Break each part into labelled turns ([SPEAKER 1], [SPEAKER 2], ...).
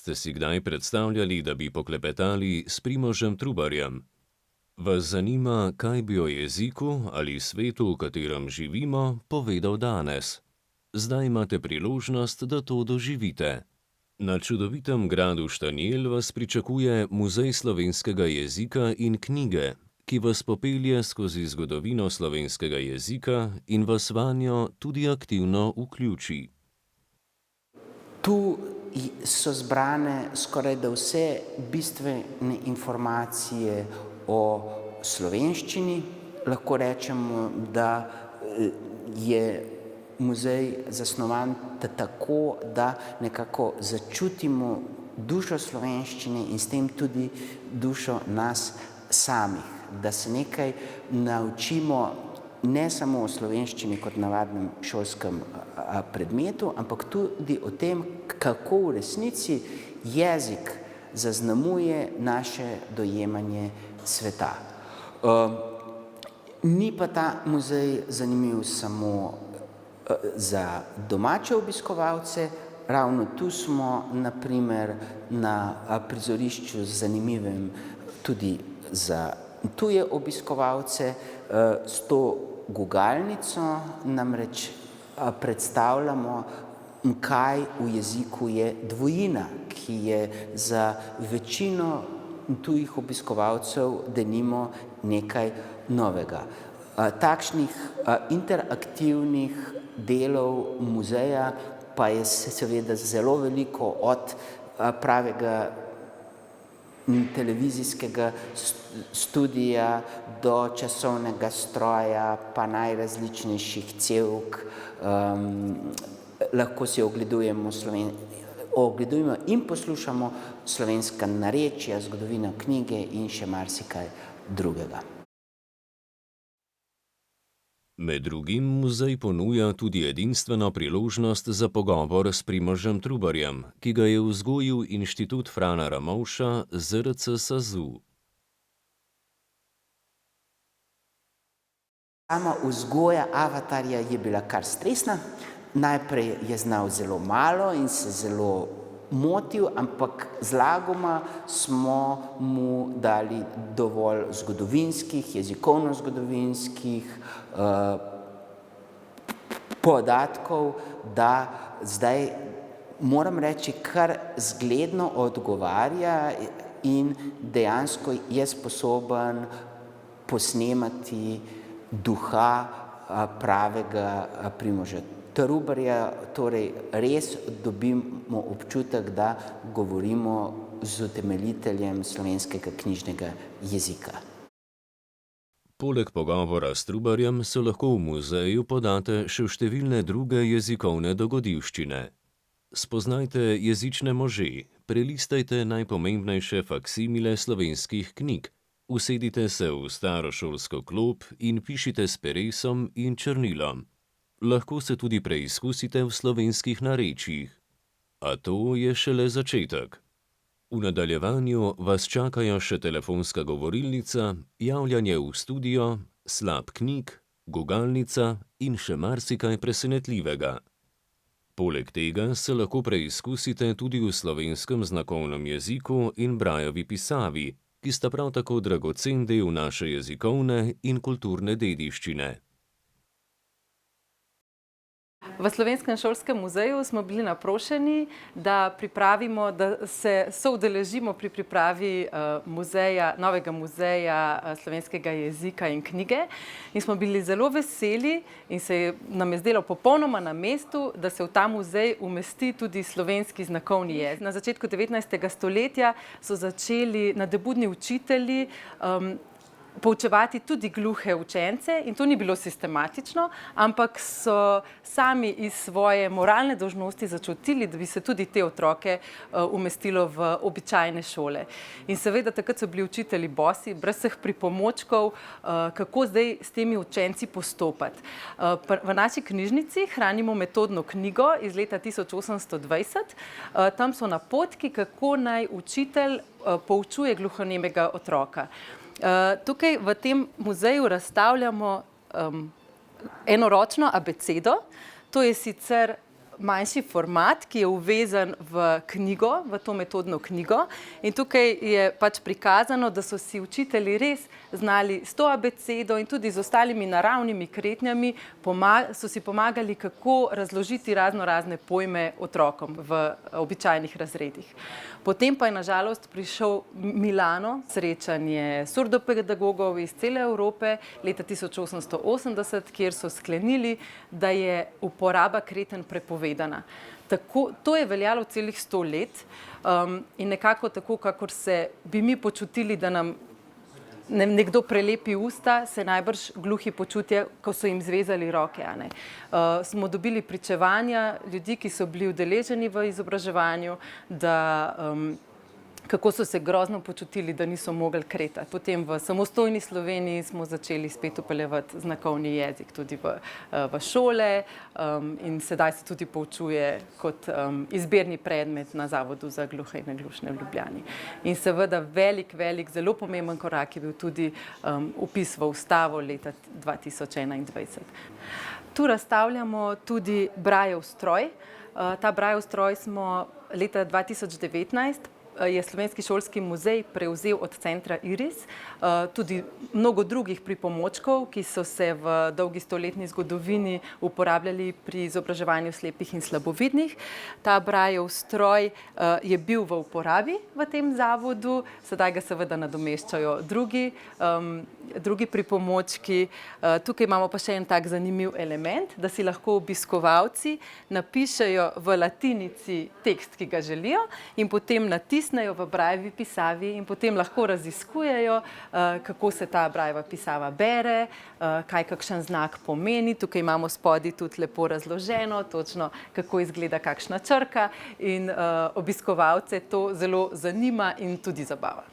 [SPEAKER 1] Ste si kdaj predstavljali, da bi poklepetali s Primožem Trubarjem? Vas zanima, kaj bi o jeziku ali svetu, v katerem živimo, povedal danes? Zdaj imate priložnost, da to doživite. Na čudovitem gradu Štanjel vas pričakuje Muzej slovenskega jezika in knjige, ki vas popelje skozi zgodovino slovenskega jezika in vas vanjo tudi aktivno vključi.
[SPEAKER 2] Tu so zbrane skorajda vse bistvene informacije o slovenščini. Lahko rečemo, da je muzej zasnovan tako, da nekako začutimo dušo slovenščine in s tem tudi dušo nas samih, da se nekaj naučimo ne samo o slovenščini kot navadnem šolskem predmetu, ampak tudi o tem, kako v resnici jezik zaznamuje naše dojemanje sveta. Ni pa ta muzej zanimiv samo za domače obiskovalce. Ravno tu smo, na primer, na prizorišču zanimivem tudi za tuje obiskovalce. S to gugalnico namreč predstavljamo, kaj v jeziku je dvojina, ki je za večino tujih obiskovalcev denimo nekaj novega. Takšnih interaktivnih delov muzeja pa je seveda zelo veliko, od pravega televizijskega studija do časovnega stroja, pa najrazličnejših cevk. Lahko si ogledujemo in poslušamo slovenska narečja, zgodovino knjige in še marsikaj drugega.
[SPEAKER 1] Med drugim muzej ponuja tudi edinstveno priložnost za pogovor s Primožem Trubarjem, ki ga je vzgojil Inštitut Frana Ramovša ZRC SAZU.
[SPEAKER 2] Sama vzgoja Avatarja je bila kar stresna. Najprej je znal zelo malo in se zelo motil, ampak zlagoma smo mu dali dovolj zgodovinskih, jezikovno-zgodovinskih podatkov, da zdaj, moram reči, kar zgledno odgovarja in dejansko je sposoben posnemati duha pravega Primoža Trubarja. Torej res dobimo občutek, da govorimo z utemeljiteljem slovenskega knjižnega jezika.
[SPEAKER 1] Poleg pogovora s Trubarjem se lahko v muzeju podate še v številne druge jezikovne dogodivščine. Spoznajte jezične može, prelistajte najpomembnejše faksimile slovenskih knjig, usedite se v staro šolsko klop in pišite s peresom in črnilom. Lahko se tudi preizkusite v slovenskih narečjih. A to je šele začetek. V nadaljevanju vas čakajo še telefonska govorilnica, javljanje v studio, slab knjig, gugalnica in še marsikaj presenetljivega. Poleg tega se lahko preizkusite tudi v slovenskem znakovnem jeziku in brajevi pisavi, ki sta prav tako dragocen del naše jezikovne in kulturne dediščine.
[SPEAKER 3] V Slovenskem šolskem muzeju smo bili naprošeni, da se soudeležimo pri pripravi novega muzeja slovenskega jezika in knjige. In smo bili zelo veseli in nam je zdelo popolnoma na mestu, da se v ta muzej umesti tudi slovenski znakovni jezik. Na začetku 19. stoletja so začeli nadebudni učitelji poučevati tudi gluhe učence in to ni bilo sistematično, ampak so sami iz svoje moralne dolžnosti začutili, da bi se tudi te otroke umestilo v običajne šole. In seveda takrat so bili učitelji bosi, brez vseh pripomočkov, kako zdaj s temi učenci postopati. V naši knjižnici hranimo metodno knjigo iz leta 1820. Tam so napotki, kako naj učitelj poučuje gluhonemega otroka. Tukaj v tem muzeju razstavljamo enoročno abecedo. To je sicer manjši format, ki je uvezan v knjigo, v to metodno knjigo. In tukaj je pač prikazano, da so si učitelji res znali s to abecedo in tudi z ostalimi naravnimi kretnjami so si pomagali, kako razložiti razne pojme otrokom v običajnih razredih. Potem pa je na žalost prišel Milano, srečanje surdopedagogov iz cele Evrope leta 1880, kjer so sklenili, da je uporaba kreten prepovedana. To je veljalo celih 100 let in nekako tako, kakor se bi mi počutili, da nam nekdo prelepi usta, se najbrž gluhi počutijo, ko so jim zvezali roke. Smo dobili pričevanja ljudi, ki so bili udeleženi v izobraževanju, kako so se grozno počutili, da niso mogli kretati. Potem v samostojni Sloveniji smo začeli spet vpeljevati znakovni jezik tudi v šole in sedaj se tudi poučuje kot izbirni predmet na Zavodu za gluhe in naglušne v Ljubljani. In seveda velik, zelo pomemben korak je bil tudi vpis v ustavo leta 2021. Tu razstavljamo tudi Braillev stroj. Ta Braillev stroj smo leta 2019 je Slovenski šolski muzej prevzel od centra Iris, tudi mnogo drugih pripomočkov, ki so se v dolgi stoletni zgodovini uporabljali pri izobraževanju slepih in slabovidnih. Ta Braillev stroj je bil v uporabi v tem zavodu, sedaj ga seveda nadomeščajo drugi pripomočki. Tukaj imamo pa še en tak zanimiv element, da si lahko obiskovalci napišejo v latinici tekst, ki ga želijo, in potem natisnejo v Braillevi pisavi in potem lahko raziskujejo, kako se ta Brailleva pisava bere, kaj kakšen znak pomeni. Tukaj imamo spodaj tudi lepo razloženo, točno kako izgleda kakšna črka in obiskovalce to zelo zanima in tudi zabava.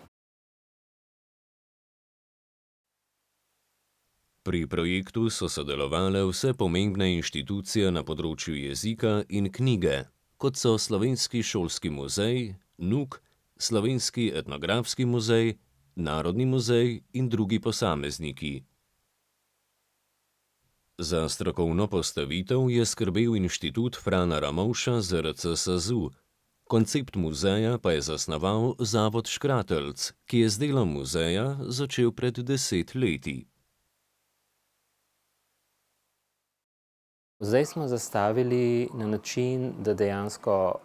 [SPEAKER 1] Pri projektu so sodelovale vse pomembne inštitucije na področju jezika in knjige, kot so Slovenski šolski muzej, NUK, Slovenski etnografski muzej, Narodni muzej in drugi posamezniki. Za strokovno postavitev je skrbel Inštitut Frana Ramovša ZRC SAZU. Koncept muzeja pa je zasnoval Zavod Škratelc, ki je z delom muzeja začel pred 10 leti.
[SPEAKER 4] Zdaj smo zastavili na način, da dejansko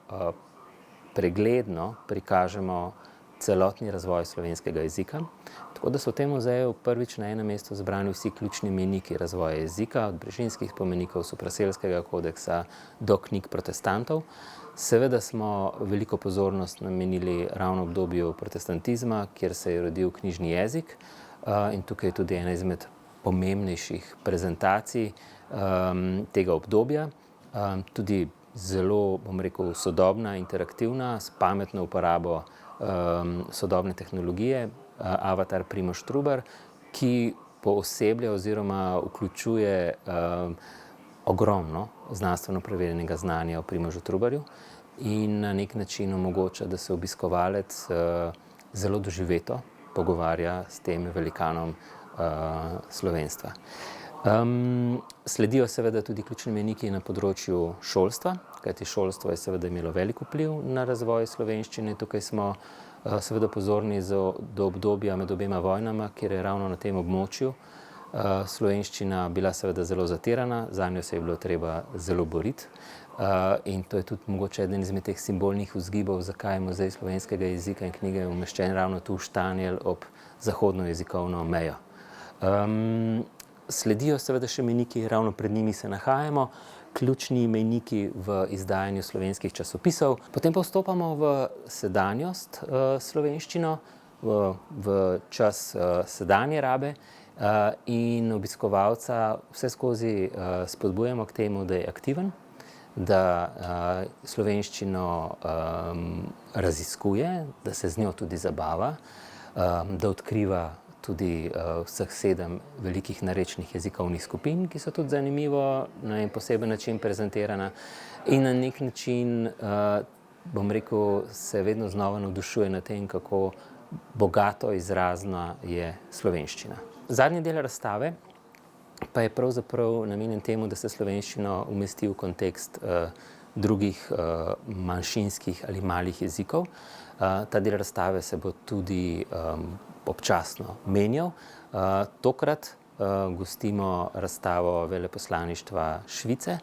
[SPEAKER 4] pregledno prikažemo celotni razvoj slovenskega jezika. Tako da so v tem muzeju prvič na enem mestu zbrani vsi ključni mejniki razvoja jezika, od brežinskih spomenikov, supraselskega kodeksa do knjig protestantov. Seveda smo veliko pozornost namenili ravno obdobju protestantizma, kjer se je rodil knjižni jezik, in tukaj je tudi ena izmed pomembnejših prezentacij tega obdobja, tudi zelo, bom rekel, sodobna, interaktivna, s pametno uporabo sodobne tehnologije, avatar Primož Trubar, ki pooseblja oziroma vključuje ogromno znanstveno preverjenega znanja o Primožu Trubarju in na nek način omogoča, da se obiskovalec zelo doživeto pogovarja s tem velikanom slovenstva. Sledijo seveda tudi ključni mejniki na področju šolstva, kajti šolstvo je seveda imelo velik vpliv na razvoj slovenščine. Tukaj smo seveda pozorni do obdobja med obema vojnama, kjer je ravno na tem območju slovenščina bila seveda zelo zatirana, zanjo se je bilo treba zelo boriti. In to je tudi mogoče eden izmed teh simbolnih vzgibov, zakaj je Muzej slovenskega jezika in knjige umeščen ravno tu v Štanjel ob zahodno jezikovno mejo. Sledijo seveda še mejniki, ravno pred njimi se nahajamo, ključni mejniki v izdajanju slovenskih časopisov. Potem pa vstopamo v sedanjost slovenščino, v čas sedanje rabe in obiskovalca vse skozi spodbujamo k temu, da je aktiven, da slovenščino raziskuje, da se z njo tudi zabava, da odkriva tudi vseh 7 velikih narečnih jezikovnih skupin, ki so tudi zanimivo na en poseben način prezentirana in na nek način, bom rekel, se vedno znova navdušuje nad tem, kako bogato izrazna je slovenščina. Zadnji del razstave pa je pravzaprav namenjen temu, da se slovenščino umesti v kontekst drugih manjšinskih ali malih jezikov. Ta del razstave se bo tudi občasno menjal. Tokrat gostimo razstavo veleposlaništva Švice,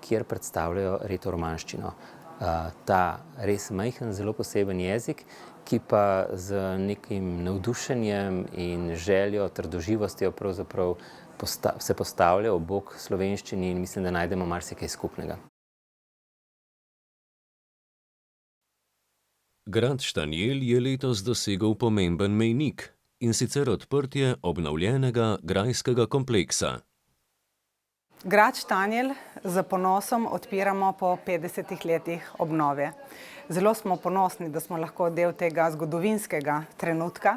[SPEAKER 4] kjer predstavljajo retoromanščino. Ta res majhen, zelo poseben jezik, ki pa z nekim navdušenjem in željo, trdoživostjo pravzaprav se postavlja ob bok slovenščini in mislim, da najdemo marsikaj skupnega.
[SPEAKER 1] Grad Štanjel je letos dosegel pomemben mejnik, in sicer odprtje obnovljenega grajskega kompleksa.
[SPEAKER 5] Grad Štanjel z ponosom odpiramo po 50 letih obnove. Zelo smo ponosni, da smo lahko del tega zgodovinskega trenutka,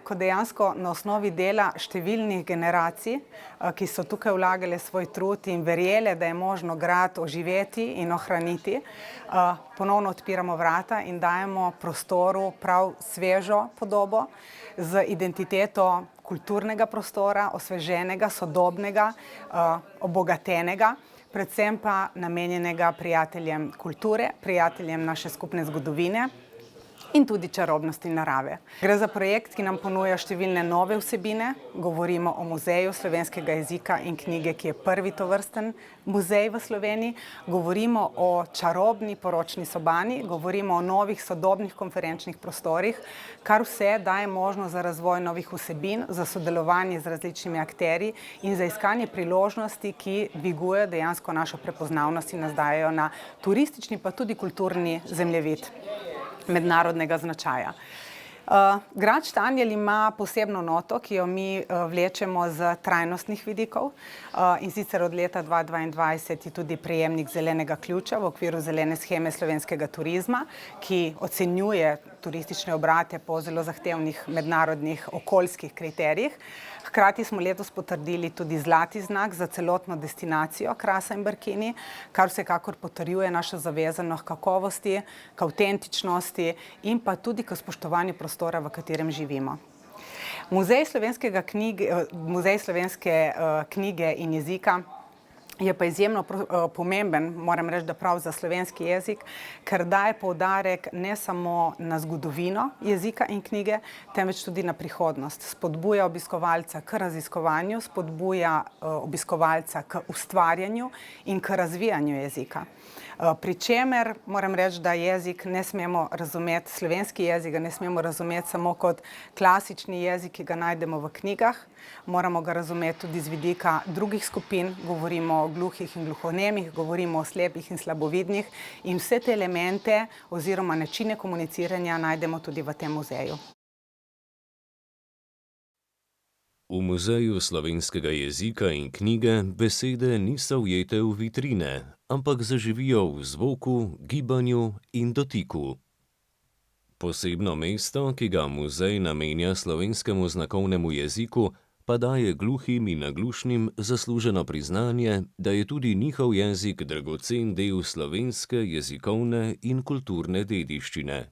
[SPEAKER 5] ko dejansko na osnovi dela številnih generacij, ki so tukaj vlagale svoj trud in verjele, da je možno grad oživeti in ohraniti, ponovno odpiramo vrata in dajemo prostoru prav svežo podobo z identiteto kulturnega prostora, osveženega, sodobnega, obogatenega, predvsem pa namenjenega prijateljem kulture, prijateljem naše skupne zgodovine in tudi čarobnosti narave. Gre za projekt, ki nam ponuja številne nove vsebine. Govorimo o muzeju slovenskega jezika in knjige, ki je prvi tovrsten muzej v Sloveniji. Govorimo o čarobni poročni sobani, govorimo o novih sodobnih konferenčnih prostorih, kar vse daje možnost za razvoj novih vsebin, za sodelovanje z različnimi akterji in za iskanje priložnosti, ki dvigujejo dejansko našo prepoznavnost in nas dajejo na turistični pa tudi kulturni zemljevid mednarodnega značaja. Grad Štanjel ima posebno noto, ki jo mi vlečemo z trajnostnih vidikov, in sicer od leta 2022 je tudi prejemnik zelenega ključa v okviru zelene sheme slovenskega turizma, ki ocenjuje turistične obrate po zelo zahtevnih mednarodnih okoljskih kriterijih. Hkrati smo letos potrdili tudi zlati znak za celotno destinacijo Krasa in Brkini, kar vsekakor potrjuje našo zavezanost k kakovosti, k avtentičnosti in pa tudi k spoštovanju prostora, v katerem živimo. Muzej slovenske knjige in jezika je pa izjemno pomemben, moram reči, da prav za slovenski jezik, ker daje poudarek ne samo na zgodovino jezika in knjige, temveč tudi na prihodnost. Spodbuja obiskovalca k raziskovanju, spodbuja obiskovalca k ustvarjanju in k razvijanju jezika. Pri čemer moram reči, da jezik ne smemo razumeti, slovenski jezik ne smemo razumeti samo kot klasični jezik, ki ga najdemo v knjigah, moramo ga razumeti tudi z vidika drugih skupin, govorimo o gluhih in gluhonemih, govorimo o slepih in slabovidnih in vse te elemente oziroma načine komuniciranja najdemo tudi v tem muzeju.
[SPEAKER 1] V Muzeju slovenskega jezika in knjige besede niso ujete v vitrine, ampak zaživijo v zvoku, gibanju in dotiku. Posebno mesto, ki ga muzej namenja slovenskemu znakovnemu jeziku, pa daje gluhim in naglušnim zasluženo priznanje, da je tudi njihov jezik dragocen del slovenske jezikovne in kulturne dediščine.